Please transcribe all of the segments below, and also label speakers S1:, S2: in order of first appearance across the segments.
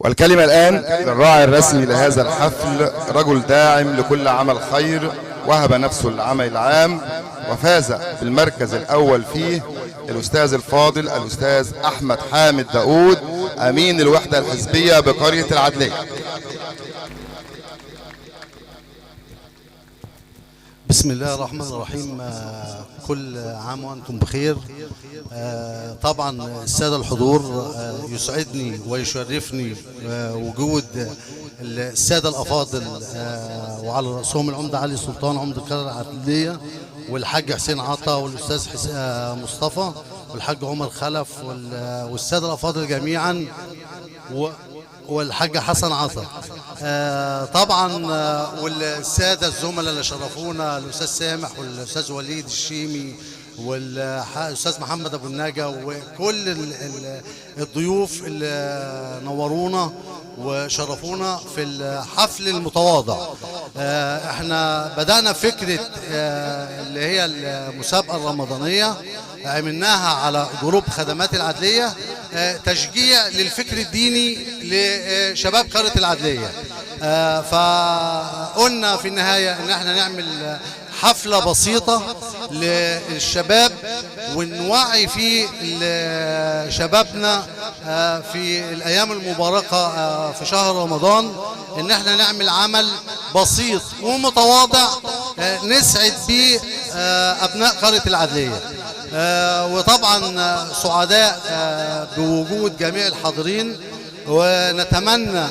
S1: والكلمة الآن للراعي الرسمي لهذا الحفل، رجل داعم لكل عمل خير، وهب نفسه للعمل العام وفاز بالمركز الأول فيه الأستاذ الفاضل الأستاذ أحمد حامد داود، أمين الوحدة الحزبية بقرية العدلية.
S2: بسم الله الرحمن الرحيم. كل عام وأنتم بخير. طبعا السادة الحضور، يسعدني ويشرفني وجود السادة الأفاضل وعلى رأسهم العمدة علي سلطان عمدة القرية العدلية، والحاج حسين عطا، والأستاذ مصطفى، والحاج عمر خلف، والسادة الأفاضل جميعا، والحاج حسن عطا طبعا، والساده الزملاء اللي شرفونا، الاستاذ سامح والاستاذ وليد الشيمي والاستاذ محمد ابو النجا، وكل الضيوف اللي نورونا وشرفونا في الحفل المتواضع. احنا بدأنا فكرة اللي هي المسابقة الرمضانية، عملناها على جروب خدمات العدلية، تشجيع للفكر الديني لشباب قرية العدلية. فقلنا في النهاية ان احنا نعمل حفلة بسيطة للشباب ونوعي في شبابنا في الأيام المباركة في شهر رمضان، إن احنا نعمل عمل بسيط ومتواضع نسعد به أبناء قرية العدلية. وطبعا سعداء بوجود جميع الحاضرين، ونتمنى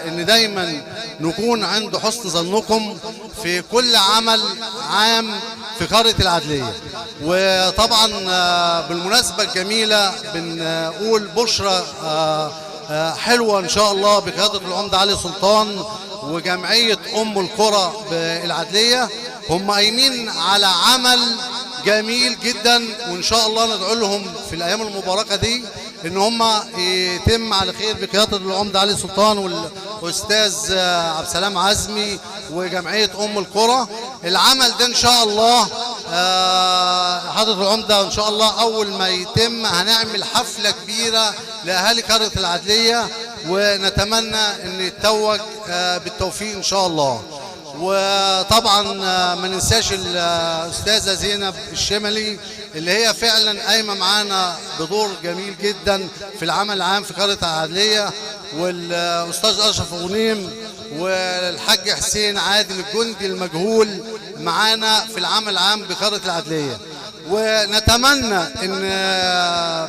S2: ان دايما نكون عند حسن ظنكم في كل عمل عام في قرية العدلية. وطبعا بالمناسبة الجميلة بنقول بشرى حلوة ان شاء الله بقيادة العمدة علي سلطان وجمعية ام القرى بالعدلية. هم قايمين على عمل جميل جدا، وان شاء الله ندعو لهم في الايام المباركة دي ان هم يتم على خير بقياده العمده علي سلطان والاستاذ عبد السلام عزمي وجمعيه ام القرى. العمل ده ان شاء الله حضره العمده ان شاء الله اول ما يتم هنعمل حفله كبيره لاهالي قريه العدليه، ونتمنى ان يتوج بالتوفيق ان شاء الله. وطبعا ما ننساش الاستاذه زينب الشملي اللي هي فعلا قايمه معانا بدور جميل جدا في العمل العام في قريه العدليه، والاستاذ اشرف غنيم والحاج حسين عادل الجندي المجهول معانا في العمل العام بقريه العدليه. ونتمنى ان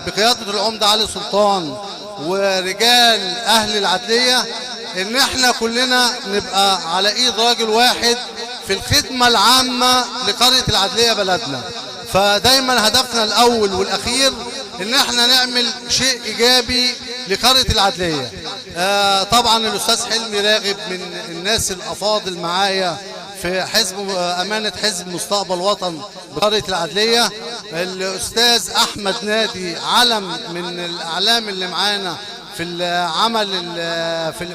S2: بقياده العمده علي سلطان ورجال اهل العدليه ان احنا كلنا نبقى على ايد راجل واحد في الخدمة العامة لقرية العدلية بلدنا. فدايما هدفنا الاول والاخير ان احنا نعمل شيء ايجابي لقرية العدلية. طبعا الاستاذ حلمي راغب من الناس الافاضل معايا في حزب امانة حزب مستقبل وطن بقرية العدلية. الاستاذ احمد نادي علم من الاعلام اللي معانا في العمل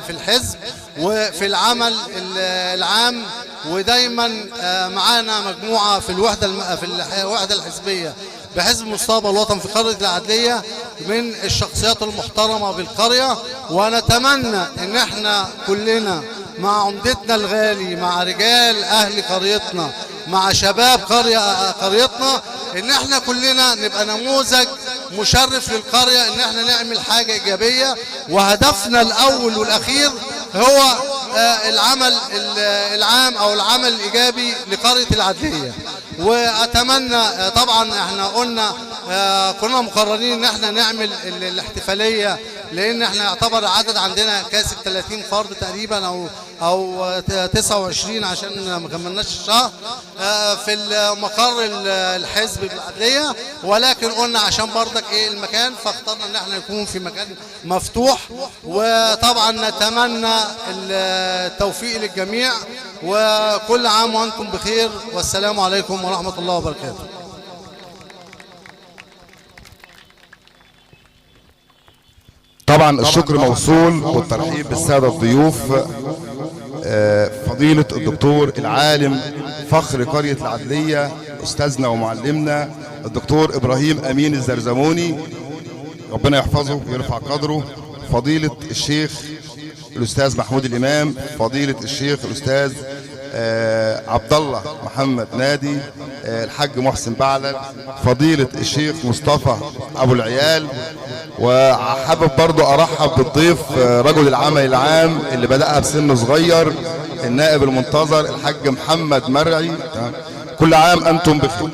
S2: في الحزب وفي العمل العام، ودايما معانا مجموعه في الوحده الحزبيه بحزب مستقبل الوطن في قريه العدليه من الشخصيات المحترمه بالقريه. ونتمنى ان احنا كلنا مع عمدتنا الغالي، مع رجال اهل قريتنا، مع شباب قريتنا، ان احنا كلنا نبقى نموذج مشرف للقرية، ان احنا نعمل حاجة ايجابية. وهدفنا الاول والاخير هو العمل العام او العمل الايجابي لقرية العدلية. واتمنى طبعا احنا قلنا كنا مقررين ان احنا نعمل الاحتفالية، لان احنا يعتبر عدد عندنا كاسب 30 فرد تقريبا او 29 عشان ما كملناش الشهر في المقر الحزب بالعدلية. ولكن قلنا عشان برضك المكان، فاخترنا ان احنا نكون في مكان مفتوح. وطبعا نتمنى التوفيق للجميع، وكل عام وانتم بخير، والسلام عليكم ورحمة الله وبركاته.
S1: طبعا الشكر موصول والترحيب بالسادة الضيوف، فضيلة الدكتور العالم فخر قرية العدلية أستاذنا ومعلمنا الدكتور إبراهيم أمين الزرزموني، ربنا يحفظه ويرفع قدره. فضيلة الشيخ الأستاذ محمود الإمام، فضيلة الشيخ الأستاذ عبد الله محمد نادي، الحاج محسن بعلل، فضيلة الشيخ مصطفى أبو العيال. وحابب برضو أرحب بالضيف رجل العمل العام اللي بدأها بسن صغير، النائب المنتظر الحاج محمد مرعي. كل عام أنتم بخير.